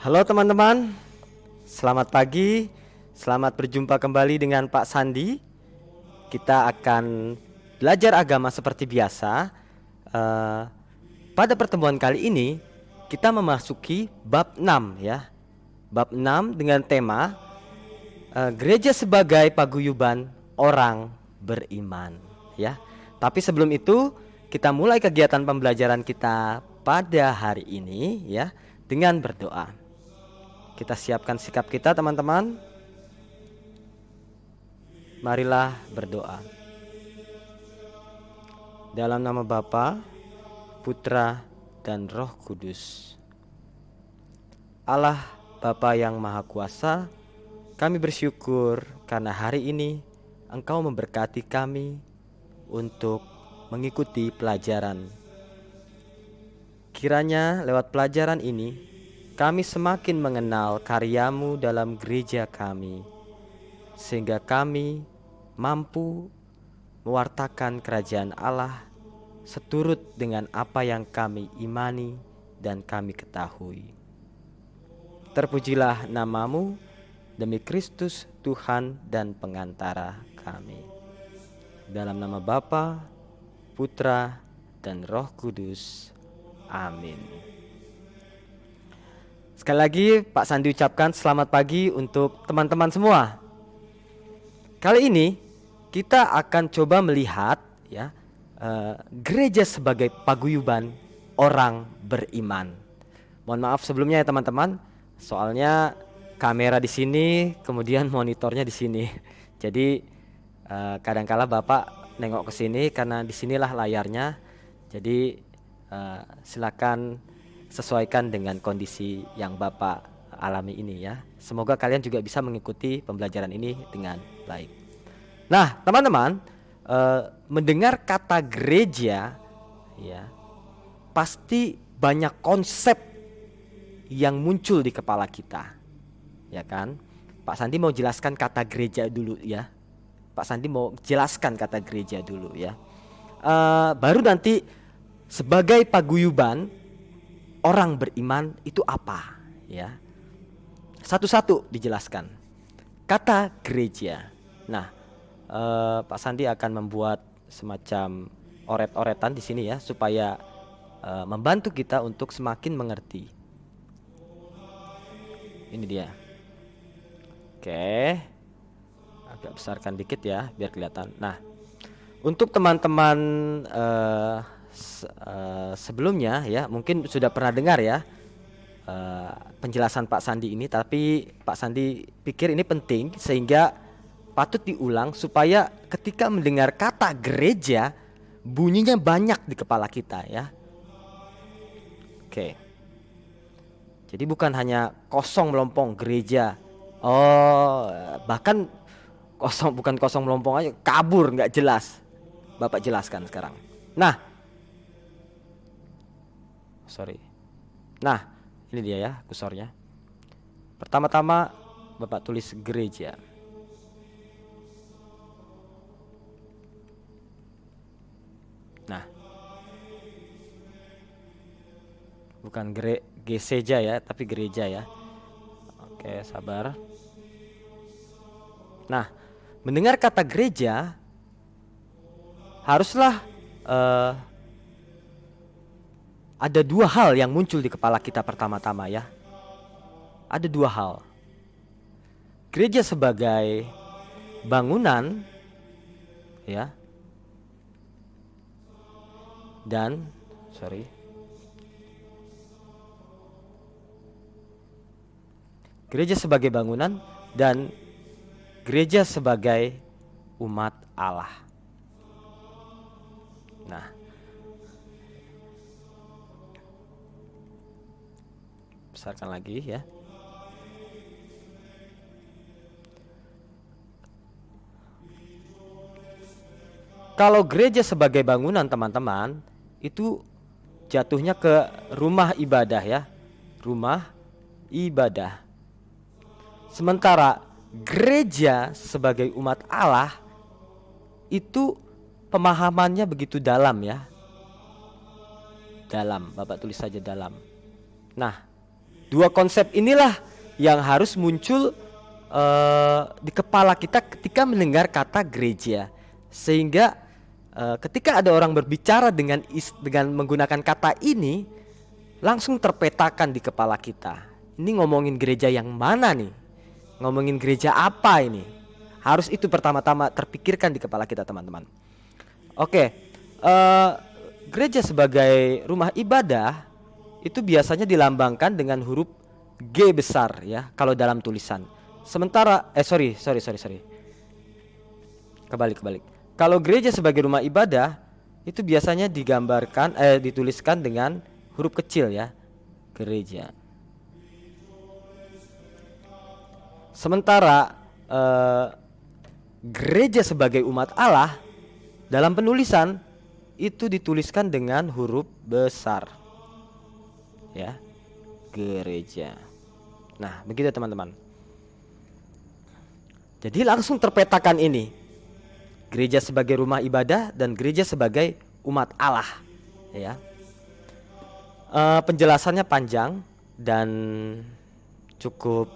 Halo teman-teman, selamat pagi, selamat berjumpa kembali dengan Pak Sandi. Kita akan belajar agama seperti biasa. Eh, Pada pertemuan kali ini kita memasuki bab 6 ya. Bab 6 dengan tema gereja sebagai paguyuban orang beriman ya. Tapi sebelum itu kita mulai kegiatan pembelajaran kita pada hari ini ya dengan berdoa. Kita siapkan sikap kita teman-teman. Marilah berdoa. Dalam nama Bapa, Putra, dan Roh Kudus. Allah Bapa yang Maha Kuasa, kami bersyukur karena hari ini Engkau memberkati kami untuk mengikuti pelajaran. Kiranya lewat pelajaran ini kami semakin mengenal karya-Mu dalam gereja kami, sehingga kami mampu mewartakan kerajaan Allah seturut dengan apa yang kami imani dan kami ketahui. Terpujilah nama-Mu demi Kristus Tuhan dan pengantara kami. Dalam nama Bapa, Putra, dan Roh Kudus. Amin. Sekali lagi Pak Sandi ucapkan selamat pagi untuk teman-teman semua. Kali ini kita akan coba melihat ya gereja sebagai paguyuban orang beriman. Mohon maaf sebelumnya ya teman-teman, soalnya kamera di sini, kemudian monitornya di sini. Jadi kadangkala Bapak nengok ke sini karena disinilah layarnya. Jadi silakan sesuaikan dengan kondisi yang Bapak alami ini ya. Semoga kalian juga bisa mengikuti pembelajaran ini dengan baik. Nah, teman-teman, mendengar kata gereja ya, pasti banyak konsep yang muncul di kepala kita. Ya kan? Pak Sandi mau jelaskan kata gereja dulu ya. Pak Sandi mau jelaskan kata gereja dulu ya. Baru nanti sebagai paguyuban orang beriman itu apa ya. Satu-satu dijelaskan. Kata gereja. Nah, Pak Sandi akan membuat semacam oret-oretan di sini ya supaya membantu kita untuk semakin mengerti. Ini dia. Oke. Agak besarkan dikit ya biar kelihatan. Nah, untuk teman-teman sebelumnya ya mungkin sudah pernah dengar ya penjelasan Pak Sandi ini, tapi Pak Sandi pikir ini penting sehingga patut diulang supaya ketika mendengar kata gereja bunyinya banyak di kepala kita ya. Oke. Jadi bukan hanya kosong melompong gereja. Oh, bahkan bukan kosong melompong aja, kabur nggak jelas. Bapak jelaskan sekarang. Nah, ini dia ya kursornya. Pertama-tama Bapak tulis gereja. Nah, bukan geseja ya, tapi gereja ya. Oke, sabar. Nah, mendengar kata gereja haruslah ada dua hal yang muncul di kepala kita pertama-tama ya. Ada dua hal. Gereja sebagai bangunan ya. Dan gereja sebagai bangunan dan gereja sebagai umat Allah. Nah, besarkan lagi ya. Kalau gereja sebagai bangunan teman-teman itu jatuhnya ke rumah ibadah ya. Rumah ibadah. Sementara gereja sebagai umat Allah itu pemahamannya begitu dalam ya. Dalam, Bapak tulis saja dalam. Nah, Dua konsep inilah yang harus muncul di kepala kita ketika mendengar kata gereja, sehingga ketika ada orang berbicara dengan menggunakan kata ini, langsung terpetakan di kepala kita. Ini ngomongin gereja yang mana nih? Ngomongin gereja apa ini? Harus itu pertama-tama terpikirkan di kepala kita, teman-teman. Oke, gereja sebagai rumah ibadah itu biasanya dilambangkan dengan huruf G besar ya kalau dalam tulisan. Sementara sorry. Kebalik. Kalau gereja sebagai rumah ibadah itu biasanya dituliskan dengan huruf kecil ya, gereja. Sementara gereja sebagai umat Allah dalam penulisan itu dituliskan dengan huruf besar. Ya, gereja. Nah, begitu teman-teman. Jadi langsung terpetakan ini, gereja sebagai rumah ibadah dan gereja sebagai umat Allah ya. Penjelasannya panjang dan cukup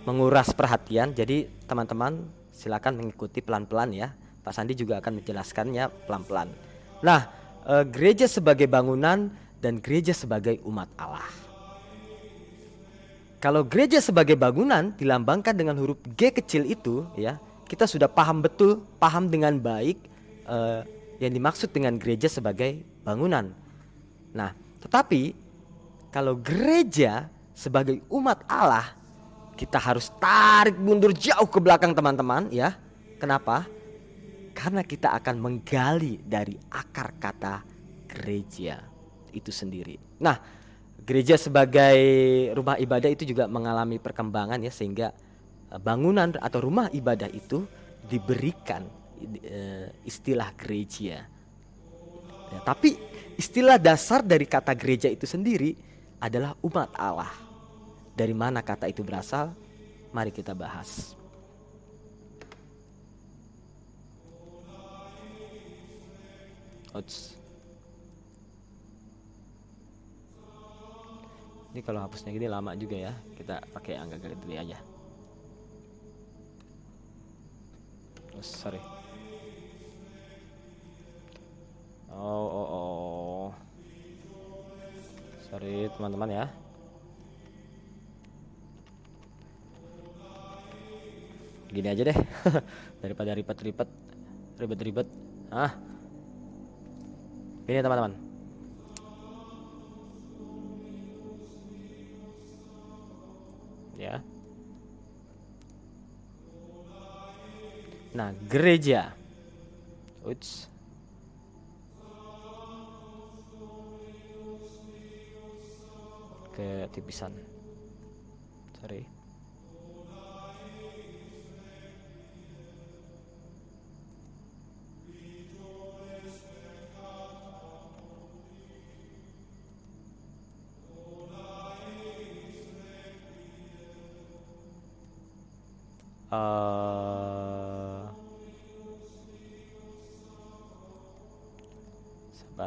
menguras perhatian, jadi teman-teman silakan mengikuti pelan-pelan ya. Pak Sandi juga akan menjelaskannya pelan-pelan. Nah, gereja sebagai bangunan dan gereja sebagai umat Allah. Kalau gereja sebagai bangunan dilambangkan dengan huruf G kecil itu ya, kita sudah paham dengan baik yang dimaksud dengan gereja sebagai bangunan. Nah, tetapi kalau gereja sebagai umat Allah, kita harus tarik mundur jauh ke belakang teman-teman ya. Kenapa? Karena kita akan menggali dari akar kata gereja itu sendiri. Nah, gereja sebagai rumah ibadah itu juga mengalami perkembangan ya, sehingga bangunan atau rumah ibadah itu diberikan istilah gereja ya, tapi istilah dasar dari kata gereja itu sendiri adalah umat Allah. Dari mana kata itu berasal? Mari kita bahas. Ini kalau hapusnya gini lama juga ya. Kita pakai angka gitu aja. Sorry. Sorry teman-teman ya. Gini aja deh. Daripada ribet. Ini teman-teman. Ya. Nah, gereja. Ketipisan. Sorry.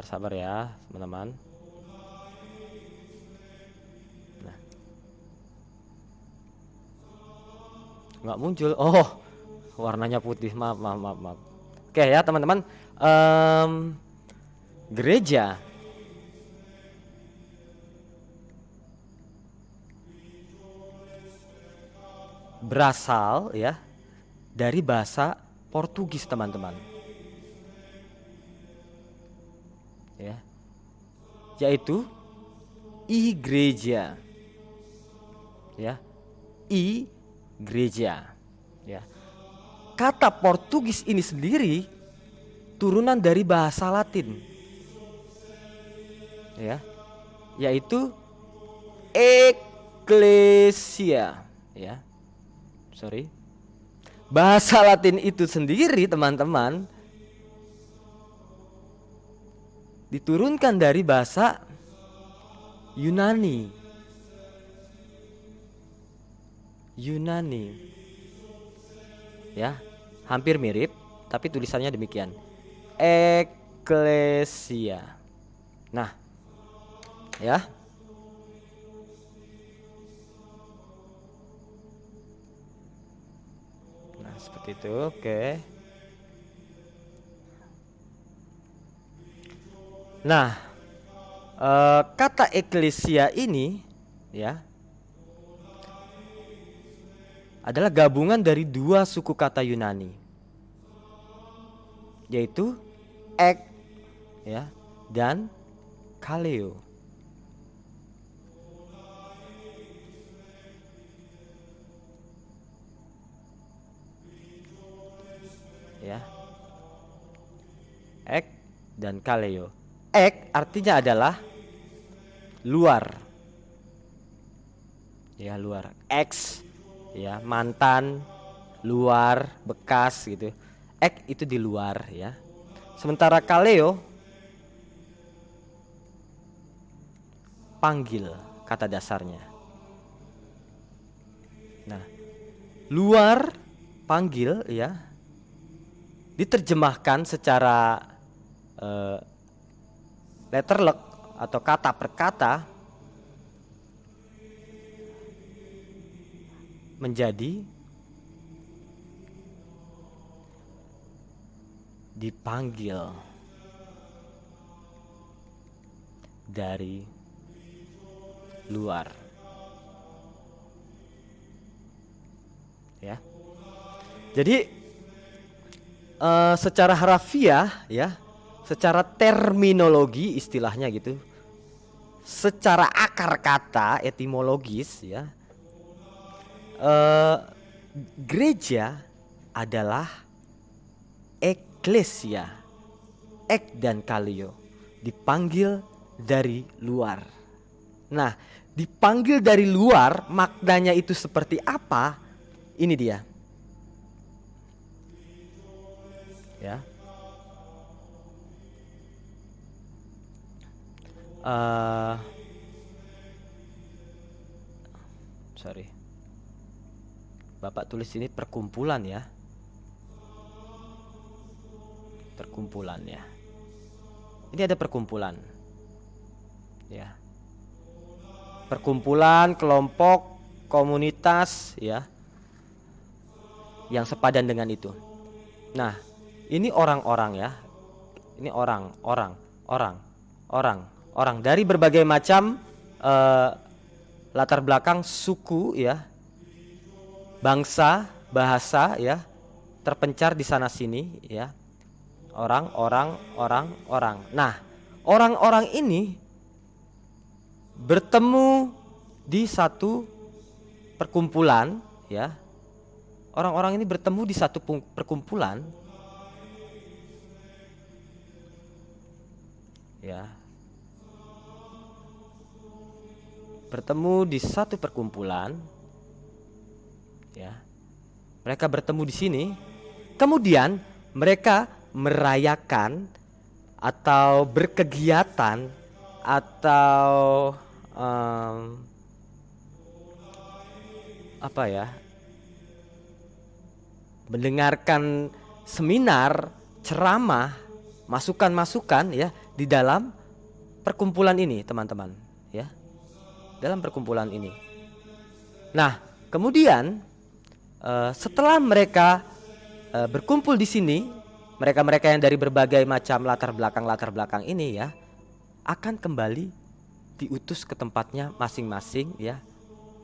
Sabar ya teman-teman. Nah, nggak muncul. Oh, warnanya putih. Maaf. Oke ya teman-teman. Gereja berasal ya dari bahasa Portugis teman-teman. Ya, yaitu igreja ya, igreja ya. Kata Portugis ini sendiri turunan dari bahasa Latin ya, yaitu ecclesia ya. Bahasa Latin itu sendiri teman-teman diturunkan dari bahasa Yunani ya, hampir mirip tapi tulisannya demikian, ecclesia. Nah ya, seperti itu. Oke. Nah, kata eklesia ini ya adalah gabungan dari dua suku kata Yunani, yaitu ek ya dan kaleo. Ya. Ek dan kaleo. Ek artinya adalah luar. Ya, luar. Ex ya, mantan, luar, bekas gitu. Ek itu di luar ya. Sementara kaleo panggil kata dasarnya. Nah, luar panggil ya diterjemahkan secara letterlek atau kata per kata menjadi dipanggil dari luar. Ya. Jadi secara harafiah ya, secara terminologi istilahnya gitu, secara akar kata etimologis ya, gereja adalah eklesia, ek dan kaleo, dipanggil dari luar. Nah, dipanggil dari luar maknanya itu seperti apa? Ini dia. Ya. Sorry. Bapak tulis ini perkumpulan ya. Perkumpulan ya. Ini ada perkumpulan. Ya. Perkumpulan, kelompok, komunitas ya. Yang sepadan dengan itu. Nah, ini orang-orang ya. Ini orang dari berbagai macam latar belakang, suku ya, bangsa, bahasa ya, terpencar di sana sini ya. Orang. Nah, orang-orang ini bertemu di satu perkumpulan ya. Orang-orang ini bertemu di satu perkumpulan ya. Bertemu di satu perkumpulan ya. Mereka bertemu di sini. Kemudian mereka merayakan atau berkegiatan atau apa ya? Mendengarkan seminar, ceramah, masukan-masukan ya di dalam perkumpulan ini, teman-teman, ya. Dalam perkumpulan ini. Nah, kemudian setelah mereka berkumpul di sini, mereka-mereka yang dari berbagai macam latar belakang ini ya, akan kembali diutus ke tempatnya masing-masing ya,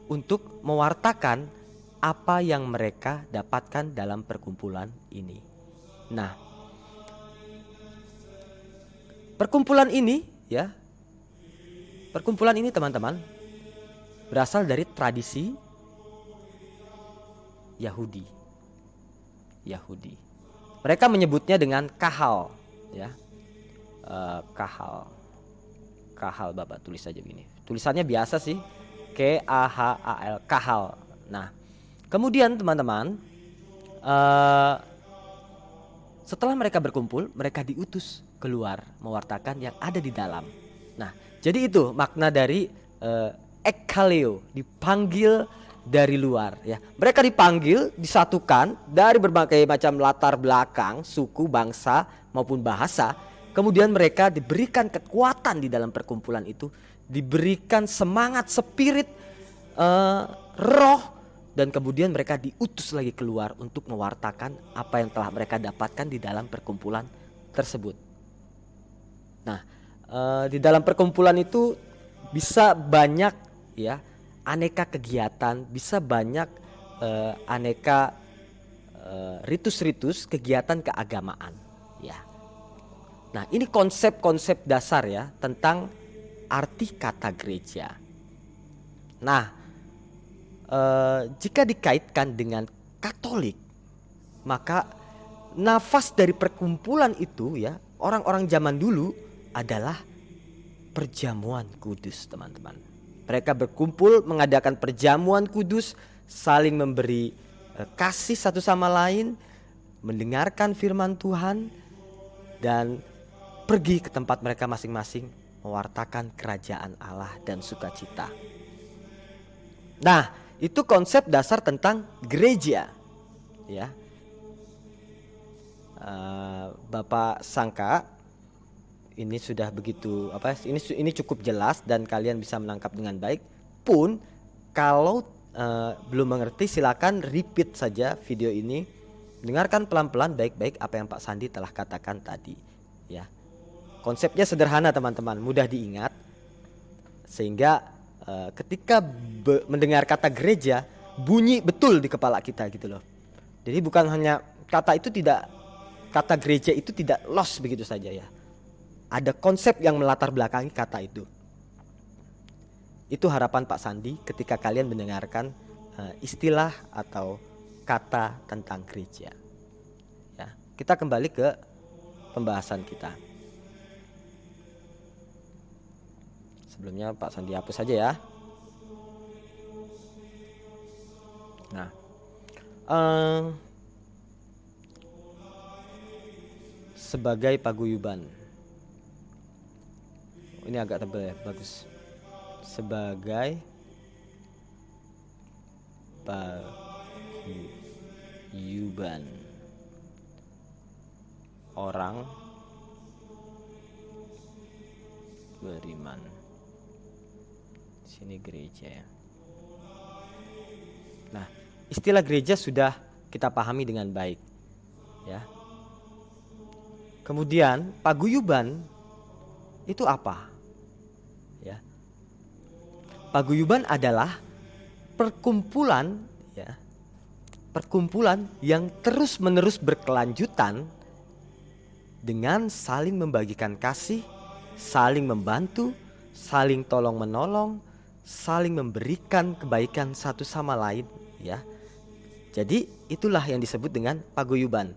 untuk mewartakan apa yang mereka dapatkan dalam perkumpulan ini. Nah, perkumpulan ini ya, perkumpulan ini teman-teman berasal dari tradisi Yahudi. Mereka menyebutnya dengan kahal ya, kahal Bapak tulis saja begini. Tulisannya biasa sih, KAHAL, kahal. Nah, kemudian teman-teman, setelah mereka berkumpul, mereka diutus keluar mewartakan yang ada di dalam. Nah, jadi itu makna dari ekkaleo, dipanggil dari luar ya. Mereka dipanggil, disatukan dari berbagai macam latar belakang, suku, bangsa maupun bahasa. Kemudian mereka diberikan kekuatan di dalam perkumpulan itu, diberikan semangat, spirit, roh dan kemudian mereka diutus lagi keluar untuk mewartakan apa yang telah mereka dapatkan di dalam perkumpulan tersebut. Nah, di dalam perkumpulan itu bisa banyak ya aneka kegiatan, bisa banyak aneka ritus-ritus kegiatan keagamaan ya. Nah, ini konsep-konsep dasar ya tentang arti kata gereja. Nah, jika dikaitkan dengan Katolik, maka nafas dari perkumpulan itu ya, orang-orang zaman dulu adalah perjamuan kudus, teman-teman. Mereka berkumpul mengadakan perjamuan kudus, saling memberi kasih satu sama lain, mendengarkan firman Tuhan, dan pergi ke tempat mereka masing-masing mewartakan kerajaan Allah dan sukacita. Nah, itu konsep dasar tentang gereja, ya. Bapak sangka ini sudah begitu ini cukup jelas dan kalian bisa menangkap dengan baik. Pun kalau belum mengerti, silakan repeat saja video ini, dengarkan pelan-pelan baik-baik apa yang Pak Sandi telah katakan tadi, ya. Konsepnya sederhana, teman-teman, mudah diingat, sehingga ketika mendengar kata gereja bunyi betul di kepala kita gitu loh. Jadi bukan hanya kata gereja itu tidak lost begitu saja ya. Ada konsep yang melatar belakangi kata itu. Itu harapan Pak Sandi ketika kalian mendengarkan istilah atau kata tentang gereja. Ya, kita kembali ke pembahasan kita. Sebelumnya Pak Sandi hapus saja ya. Nah, sebagai paguyuban. Ini agak tebal ya, bagus. Sebagai paguyuban orang beriman. Sini gereja ya. Nah, istilah gereja sudah kita pahami dengan baik, ya. Kemudian paguyuban itu apa? Ya. Paguyuban adalah perkumpulan, ya. Perkumpulan yang terus-menerus berkelanjutan dengan saling membagikan kasih, saling membantu, saling tolong-menolong, saling memberikan kebaikan satu sama lain, ya. Jadi itulah yang disebut dengan paguyuban.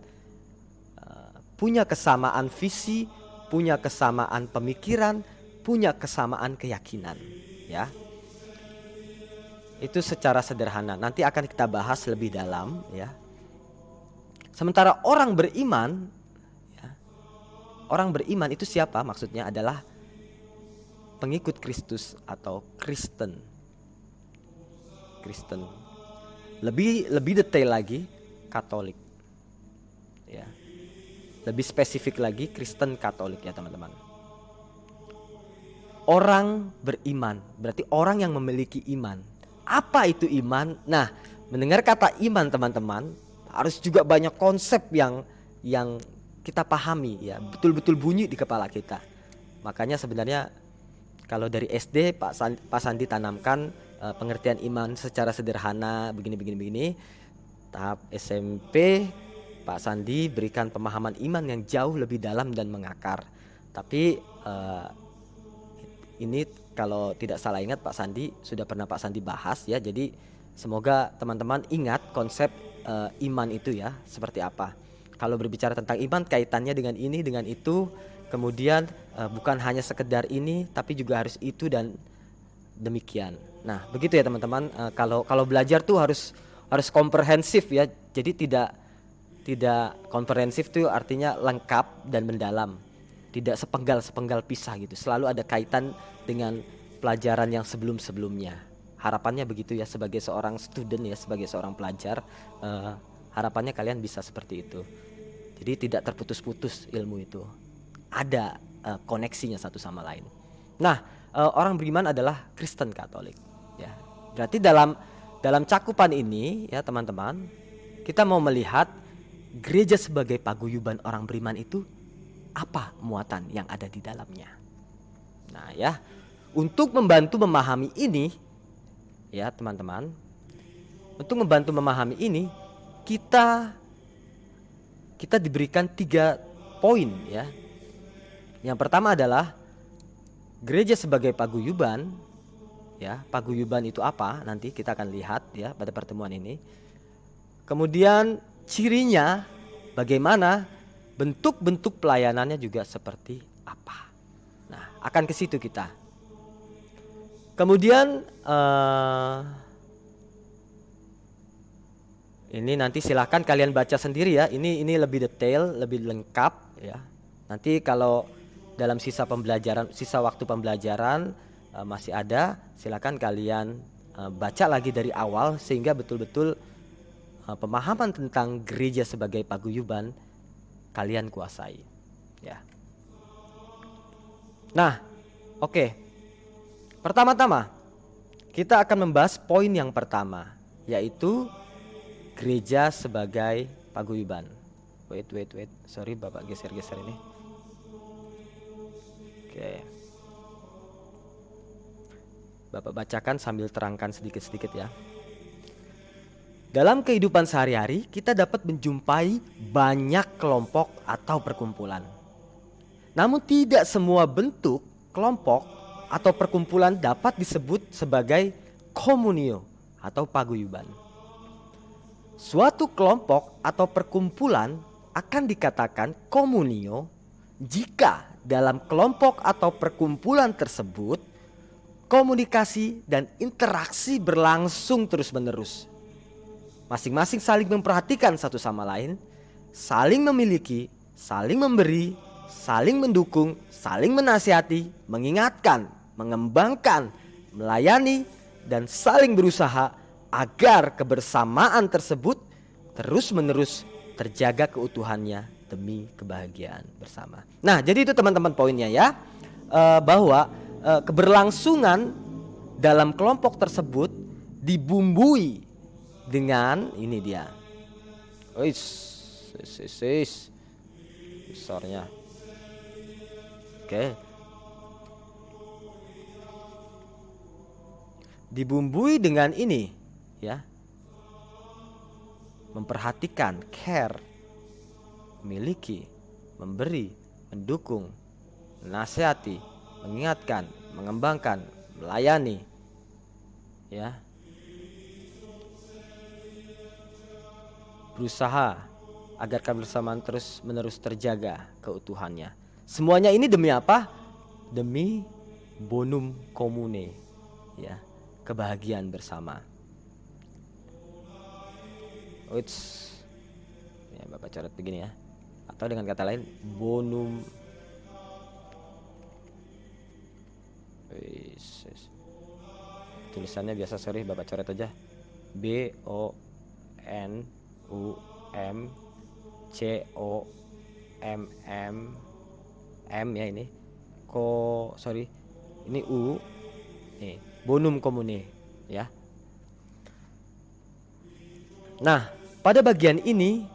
Punya kesamaan visi, punya kesamaan pemikiran, punya kesamaan keyakinan, ya. Itu secara sederhana. Nanti akan kita bahas lebih dalam, ya. Sementara orang beriman, ya, orang beriman itu siapa? Maksudnya adalah pengikut Kristus atau Kristen. Kristen. Lebih detail lagi, Katolik. Ya. Lebih spesifik lagi, Kristen Katolik ya, teman-teman. Orang beriman berarti orang yang memiliki iman. Apa itu iman? Nah, mendengar kata iman, teman-teman, harus juga banyak konsep yang kita pahami ya, betul-betul bunyi di kepala kita. Makanya sebenarnya kalau dari SD Pak Sandi tanamkan pengertian iman secara sederhana begini. Tahap SMP Pak Sandi berikan pemahaman iman yang jauh lebih dalam dan mengakar. Tapi ini kalau tidak salah ingat Pak Sandi sudah pernah Pak Sandi bahas ya. Jadi semoga teman-teman ingat konsep iman itu ya seperti apa. Kalau berbicara tentang iman kaitannya dengan ini dengan itu. Kemudian bukan hanya sekedar ini tapi juga harus itu dan demikian. Nah begitu ya teman-teman. Kalau belajar tuh harus komprehensif ya. Jadi tidak komprehensif itu artinya lengkap dan mendalam, tidak sepenggal pisah gitu. Selalu ada kaitan dengan pelajaran yang sebelumnya. Harapannya begitu ya, sebagai seorang student ya, sebagai seorang pelajar, harapannya kalian bisa seperti itu. Jadi tidak terputus-putus ilmu itu, ada koneksinya satu sama lain. Nah, orang beriman adalah Kristen Katolik ya. Berarti dalam dalam cakupan ini ya teman-teman, kita mau melihat gereja sebagai paguyuban orang beriman itu apa muatan yang ada di dalamnya. Nah ya, untuk membantu memahami ini ya teman-teman, untuk membantu memahami ini kita diberikan 3 poin ya. Yang pertama adalah gereja sebagai paguyuban ya. Paguyuban itu apa? Nanti kita akan lihat ya pada pertemuan ini. Kemudian cirinya bagaimana, bentuk-bentuk pelayanannya juga seperti apa. Nah, akan ke situ kita. Kemudian ini nanti silahkan kalian baca sendiri ya. Ini lebih detail, lebih lengkap ya. Nanti kalau dalam sisa waktu pembelajaran masih ada, silakan kalian baca lagi dari awal sehingga betul-betul pemahaman tentang gereja sebagai paguyuban kalian kuasai ya. Nah, oke. Pertama-tama kita akan membahas poin yang pertama, yaitu gereja sebagai paguyuban. Wait. Sorry Bapak geser-geser ini. Oke. Bapak bacakan sambil terangkan sedikit-sedikit ya. Dalam kehidupan sehari-hari kita dapat menjumpai banyak kelompok atau perkumpulan. Namun tidak semua bentuk kelompok atau perkumpulan dapat disebut sebagai komunio atau paguyuban. Suatu kelompok atau perkumpulan akan dikatakan komunio jika dalam kelompok atau perkumpulan tersebut komunikasi dan interaksi berlangsung terus-menerus. Masing-masing saling memperhatikan satu sama lain, saling memiliki, saling memberi, saling mendukung, saling menasihati, mengingatkan, mengembangkan, melayani, dan saling berusaha agar kebersamaan tersebut terus-menerus terjaga keutuhannya demi kebahagiaan bersama. Nah, jadi itu teman-teman poinnya ya, bahwa keberlangsungan dalam kelompok tersebut dibumbui dengan ini dia. Besarnya. Oke. Dibumbui dengan ini ya. Memperhatikan, care, memiliki, memberi, mendukung, menasihati, mengingatkan, mengembangkan, melayani ya. Berusaha agar kebersamaan terus menerus terjaga keutuhannya. Semuanya ini demi apa? Demi bonum comune ya, kebahagiaan bersama. Ya, Bapak coret begini ya. Atau dengan kata lain bonum tulisannya biasa, sorry Bapak coret aja. B O N U M C O M M M ya ini. Ini U. Nih, bonum comune ya. Nah, pada bagian ini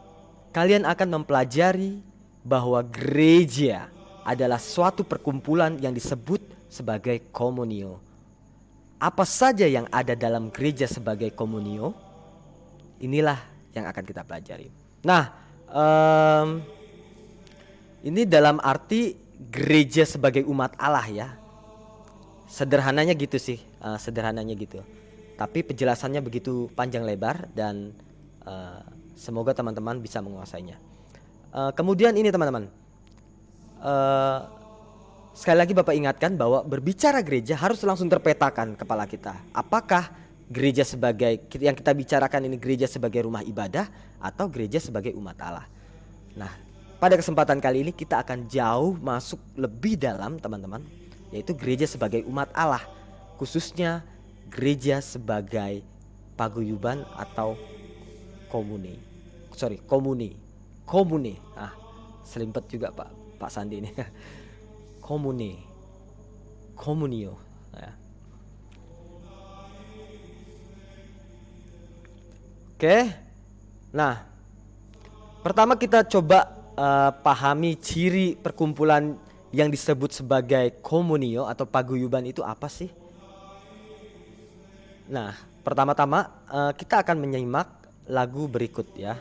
kalian akan mempelajari bahwa gereja adalah suatu perkumpulan yang disebut sebagai komunio. Apa saja yang ada dalam gereja sebagai komunio? Inilah yang akan kita pelajari. Nah, ini dalam arti gereja sebagai umat Allah ya. Sederhananya gitu sih, sederhananya gitu. Tapi penjelasannya begitu panjang lebar dan semoga teman-teman bisa menguasainya. Kemudian ini teman-teman, sekali lagi Bapak ingatkan bahwa berbicara gereja harus langsung terpetakan kepala kita. Apakah gereja sebagai yang kita bicarakan ini gereja sebagai rumah ibadah atau gereja sebagai umat Allah? Nah, pada kesempatan kali ini kita akan jauh masuk lebih dalam teman-teman, yaitu gereja sebagai umat Allah, khususnya gereja sebagai paguyuban atau komune. Selimpet juga Pak Sandi ini. Komunio ya. Oke. Nah, pertama kita coba pahami ciri perkumpulan yang disebut sebagai komunio atau paguyuban itu apa sih? Nah, pertama-tama kita akan menyimak lagu berikut ya.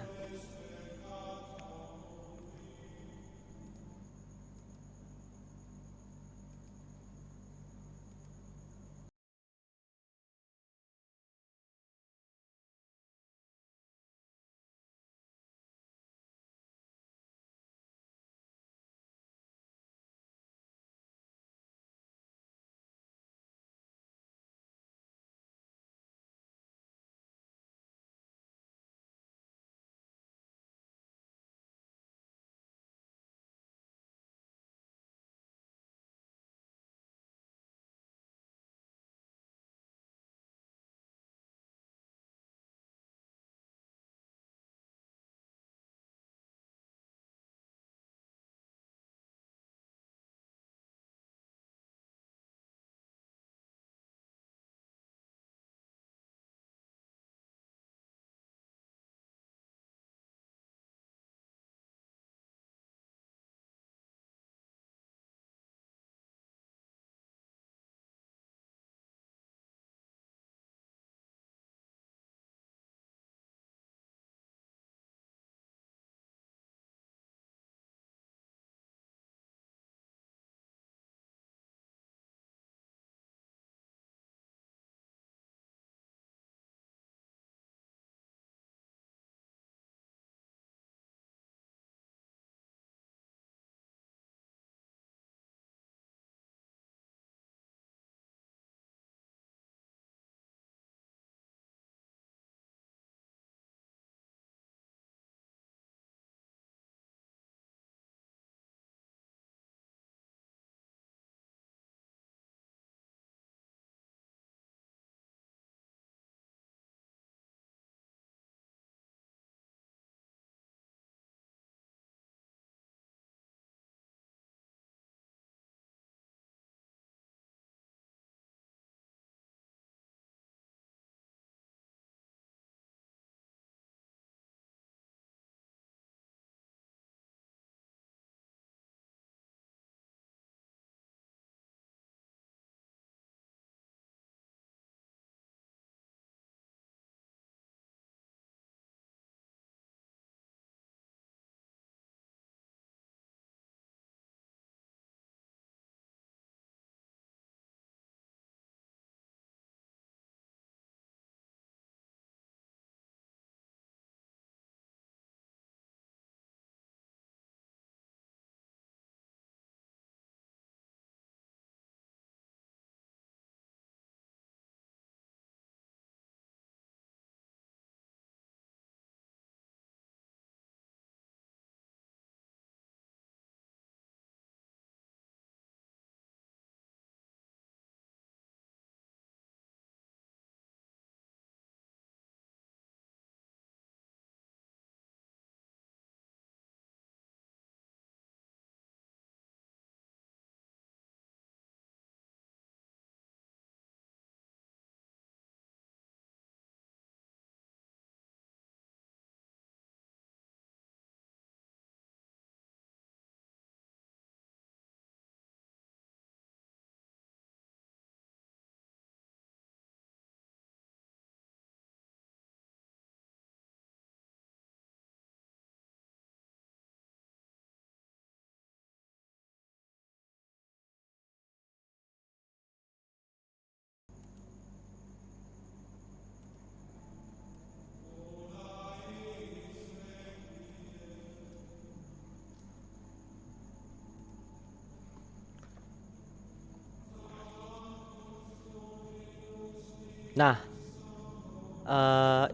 Nah,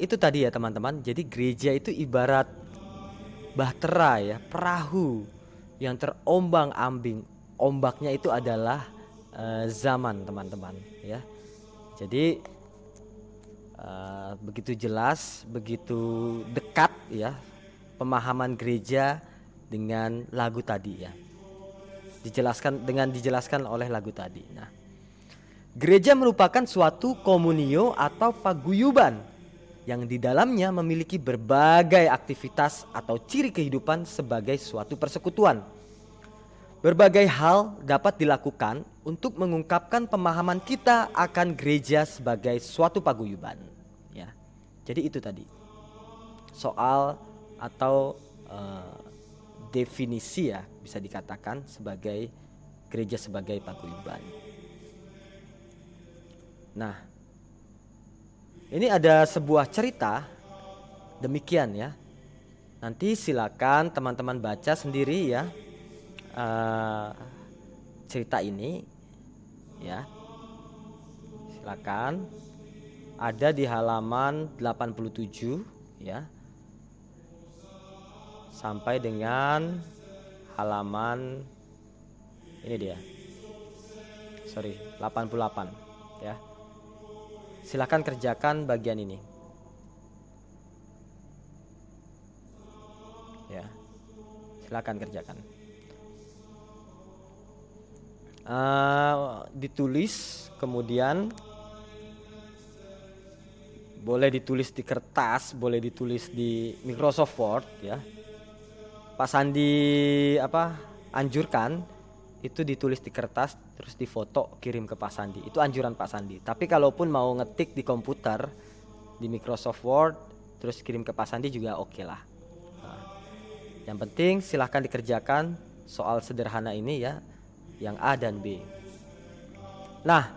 itu tadi ya teman-teman. Jadi gereja itu ibarat bahtera ya, perahu yang terombang-ambing. Ombaknya itu adalah zaman teman-teman ya. Jadi begitu jelas, begitu dekat ya pemahaman gereja dengan lagu tadi ya. Dijelaskan oleh lagu tadi. Nah, gereja merupakan suatu komunio atau paguyuban yang di dalamnya memiliki berbagai aktivitas atau ciri kehidupan sebagai suatu persekutuan. Berbagai hal dapat dilakukan untuk mengungkapkan pemahaman kita akan gereja sebagai suatu paguyuban. Ya, jadi itu tadi soal atau definisi ya bisa dikatakan sebagai gereja sebagai paguyuban. Nah, ini ada sebuah cerita demikian ya. Nanti silakan teman-teman baca sendiri ya cerita ini ya. Silakan, ada di halaman 87 ya. Sampai dengan halaman ini dia. 88 ya. Silakan kerjakan bagian ini. Ya. Silakan kerjakan. Ditulis, kemudian boleh ditulis di kertas, boleh ditulis di Microsoft Word ya. Pak Sandi anjurkan itu ditulis di kertas terus difoto kirim ke Pak Sandi. Itu anjuran Pak Sandi. Tapi kalaupun mau ngetik di komputer di Microsoft Word terus kirim ke Pak Sandi juga oke lah. Nah, yang penting silahkan dikerjakan soal sederhana ini ya, yang A dan B. Nah,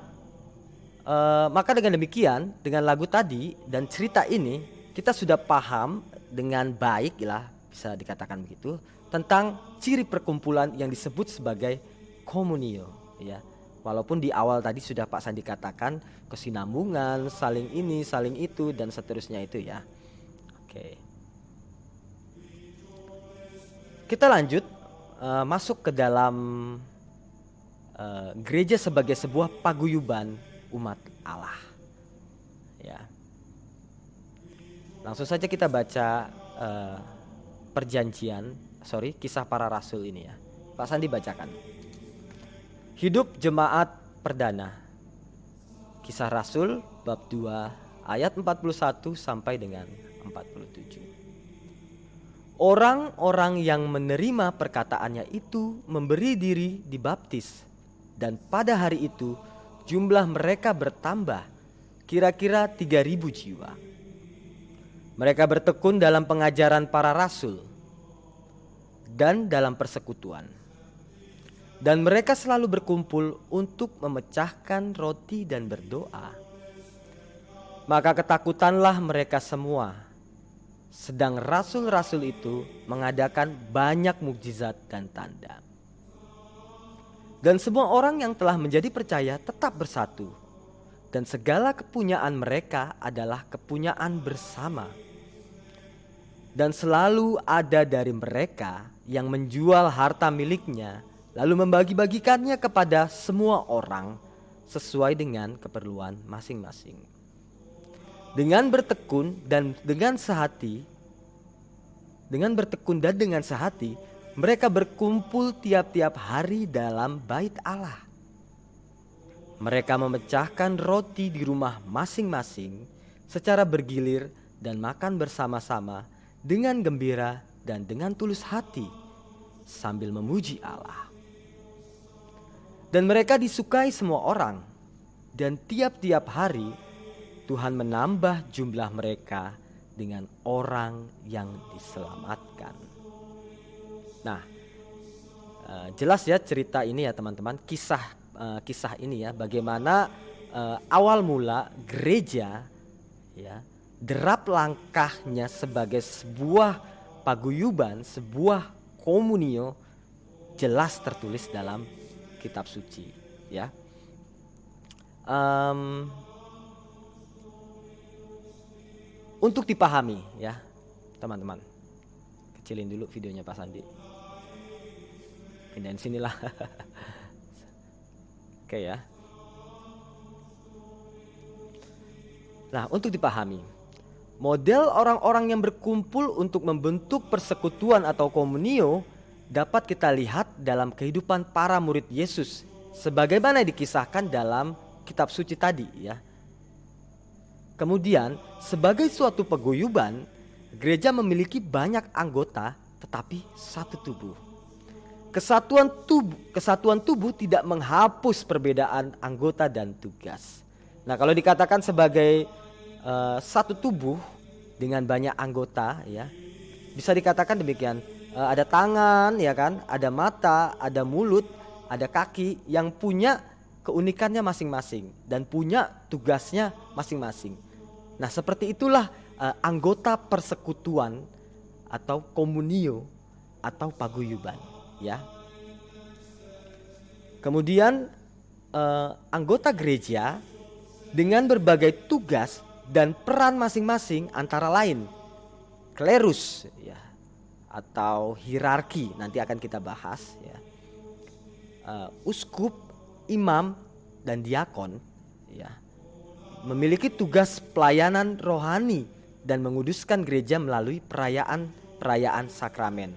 maka dengan demikian, dengan lagu tadi dan cerita ini kita sudah paham dengan baik lah, bisa dikatakan begitu, tentang ciri perkumpulan yang disebut sebagai komunio ya. Walaupun di awal tadi sudah Pak Sandi katakan kesinambungan, saling ini, saling itu dan seterusnya itu ya. Oke. Kita lanjut masuk ke dalam gereja sebagai sebuah paguyuban umat Allah. Ya. Langsung saja kita baca Kisah Para Rasul ini ya. Pak Sandi bacakan. Hidup jemaat perdana. Kisah Rasul bab 2 ayat 41 sampai dengan 47. Orang-orang yang menerima perkataannya itu memberi diri dibaptis, dan pada hari itu jumlah mereka bertambah kira-kira 3.000 jiwa. Mereka bertekun dalam pengajaran para rasul dan dalam persekutuan. Dan mereka selalu berkumpul untuk memecahkan roti dan berdoa. Maka ketakutanlah mereka semua. Sedang rasul-rasul itu mengadakan banyak mukjizat dan tanda. Dan semua orang yang telah menjadi percaya tetap bersatu. Dan segala kepunyaan mereka adalah kepunyaan bersama. Dan selalu ada dari mereka yang menjual harta miliknya, lalu membagi-bagikannya kepada semua orang sesuai dengan keperluan masing-masing. Dengan bertekun dan dengan sehati, mereka berkumpul tiap-tiap hari dalam bait Allah. Mereka memecahkan roti di rumah masing-masing secara bergilir dan makan bersama-sama dengan gembira dan dengan tulus hati sambil memuji Allah. Dan mereka disukai semua orang, dan tiap-tiap hari Tuhan menambah jumlah mereka dengan orang yang diselamatkan. Nah, jelas ya cerita ini ya teman-teman, kisah ini ya, bagaimana awal mula gereja ya, derap langkahnya sebagai sebuah paguyuban, sebuah komunio, jelas tertulis dalam kitab suci ya. Untuk dipahami ya teman-teman, kecilin dulu videonya Pak Sandi, pindahin sinilah. Oke ya. Nah, untuk dipahami, model orang-orang yang berkumpul untuk membentuk persekutuan atau komunio dapat kita lihat dalam kehidupan para murid Yesus sebagaimana dikisahkan dalam kitab suci tadi ya. Kemudian sebagai suatu paguyuban, gereja memiliki banyak anggota tetapi satu tubuh. Kesatuan tubuh tidak menghapus perbedaan anggota dan tugas. Nah, kalau dikatakan sebagai satu tubuh dengan banyak anggota, ya, bisa dikatakan demikian. Ada tangan, ya kan, ada mata, ada mulut, ada kaki yang punya keunikannya masing-masing dan punya tugasnya masing-masing. Nah, seperti itulah anggota persekutuan atau komunio atau paguyuban, ya. Kemudian anggota gereja dengan berbagai tugas dan peran masing-masing, antara lain klerus, ya, atau hierarki, nanti akan kita bahas, ya. Uskup, imam, dan diakon, ya, memiliki tugas pelayanan rohani dan menguduskan gereja melalui perayaan sakramen.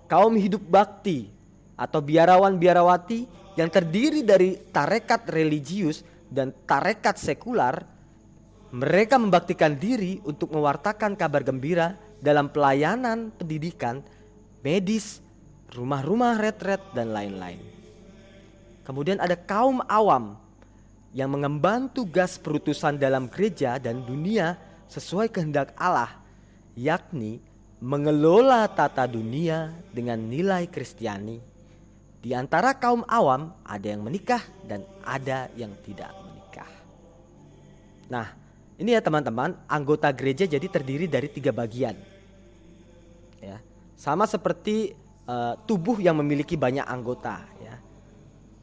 Kaum hidup bakti atau biarawan-biarawati yang terdiri dari tarekat religius dan tarekat sekular, mereka membaktikan diri untuk mewartakan kabar gembira dalam pelayanan pendidikan, medis, rumah-rumah retret, dan lain-lain. Kemudian ada kaum awam yang mengemban tugas perutusan dalam gereja dan dunia sesuai kehendak Allah, yakni mengelola tata dunia dengan nilai Kristiani. Di antara kaum awam ada yang menikah dan ada yang tidak menikah. Nah, ini ya teman-teman, anggota gereja jadi terdiri dari 3 bagian. Ya, sama seperti tubuh yang memiliki banyak anggota, ya.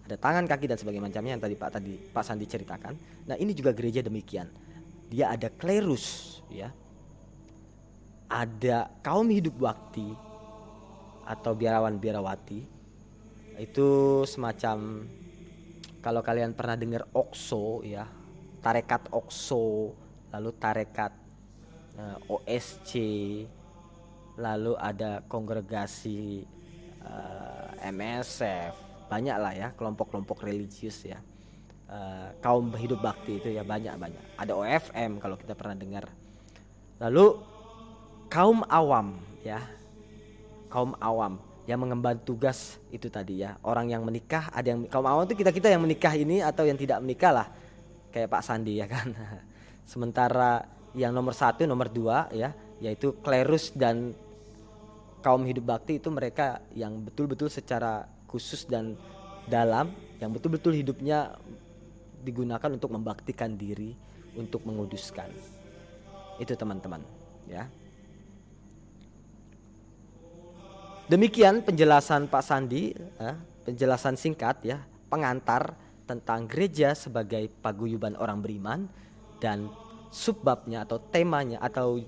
Ada tangan, kaki, dan sebagainya macamnya yang tadi Pak Sandi ceritakan. Nah, ini juga gereja demikian. Dia ada klerus, ya. Ada kaum hidup bakti atau biarawan-biarawati. Itu semacam, kalau kalian pernah dengar OXO, ya, tarekat OXO, lalu tarekat OSC, lalu ada kongregasi MSF. Banyak lah ya kelompok-kelompok religius, ya, kaum hidup bakti itu, ya, banyak. Ada OFM kalau kita pernah dengar. Lalu kaum awam, ya, kaum awam yang mengemban tugas itu tadi, ya, orang yang menikah. Ada yang kaum awam itu kita yang menikah ini atau yang tidak menikah lah, kayak Pak Sandi, ya kan. Sementara yang nomor 1, nomor 2, ya, yaitu klerus dan kaum hidup bakti, itu mereka yang betul-betul secara khusus dan dalam, yang betul-betul hidupnya digunakan untuk membaktikan diri, untuk menguduskan. Itu teman-teman, ya. Demikian penjelasan Pak Sandi, penjelasan singkat, ya, pengantar tentang gereja sebagai paguyuban orang beriman, dan subbabnya atau temanya atau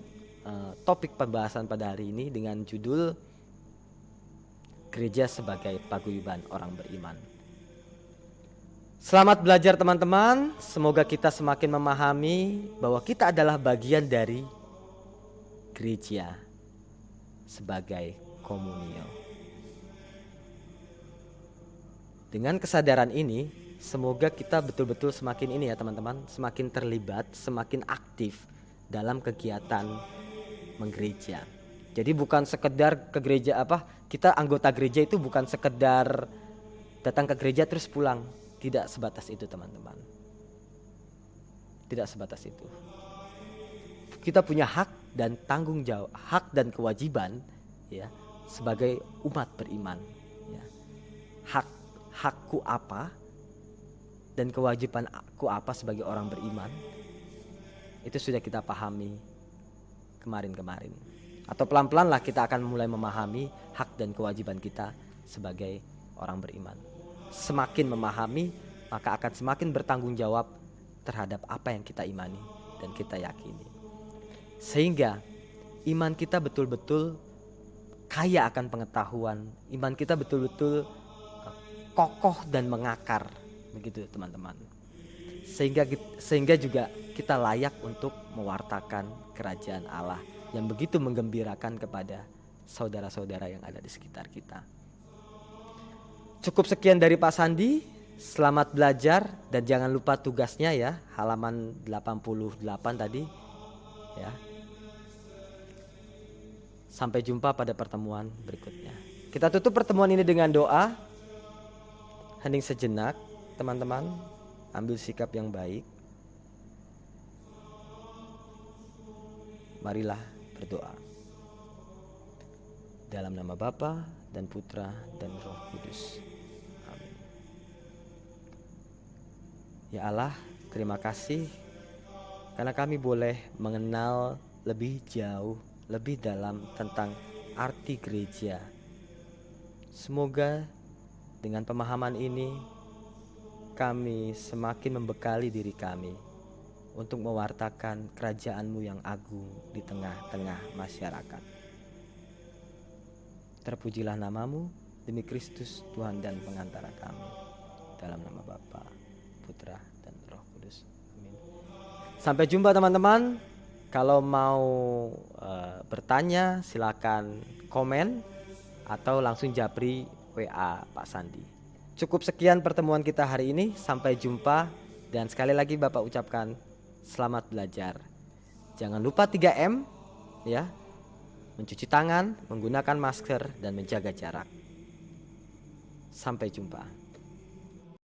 topik pembahasan pada hari ini dengan judul gereja sebagai paguyuban orang beriman. Selamat belajar teman-teman, semoga kita semakin memahami bahwa kita adalah bagian dari gereja sebagai komunio. Dengan kesadaran ini, semoga kita betul-betul semakin ini, ya teman-teman, semakin terlibat, semakin aktif dalam kegiatan menggereja. Jadi bukan sekedar ke gereja, kita anggota gereja itu bukan sekedar datang ke gereja terus pulang. Tidak sebatas itu teman-teman. Tidak sebatas itu. Kita punya hak dan tanggung jawab, hak dan kewajiban, ya, sebagai umat beriman, ya. Hakku apa dan kewajibanku apa sebagai orang beriman, itu sudah kita pahami kemarin-kemarin. Atau pelan-pelan lah kita akan mulai memahami hak dan kewajiban kita sebagai orang beriman. Semakin memahami, maka akan semakin bertanggung jawab terhadap apa yang kita imani dan kita yakini. Sehingga iman kita betul-betul kaya akan pengetahuan, iman kita betul-betul kokoh dan mengakar, begitu teman-teman. Sehingga juga kita layak untuk mewartakan kerajaan Allah yang begitu menggembirakan kepada saudara-saudara yang ada di sekitar kita. Cukup sekian dari Pak Sandi. Selamat belajar dan jangan lupa tugasnya ya, halaman 88 tadi ya. Sampai jumpa pada pertemuan berikutnya. Kita tutup pertemuan ini dengan doa. Hening sejenak, teman-teman. Ambil sikap yang baik. Marilah berdoa. Dalam nama Bapa dan Putra dan Roh Kudus. Amin. Ya Allah, terima kasih karena kami boleh mengenal lebih jauh, lebih dalam tentang arti gereja. Semoga dengan pemahaman ini kami semakin membekali diri kami untuk mewartakan kerajaan-Mu yang agung di tengah-tengah masyarakat. Terpujilah nama-Mu demi Kristus Tuhan dan pengantara kami. Dalam nama Bapa, Putra dan Roh Kudus. Amin. Sampai jumpa teman-teman. Kalau mau bertanya silakan komen atau langsung japri WA Pak Sandi. Cukup sekian pertemuan kita hari ini. Sampai jumpa dan sekali lagi Bapak ucapkan selamat belajar. Jangan lupa 3M ya. Mencuci tangan, menggunakan masker dan menjaga jarak. Sampai jumpa.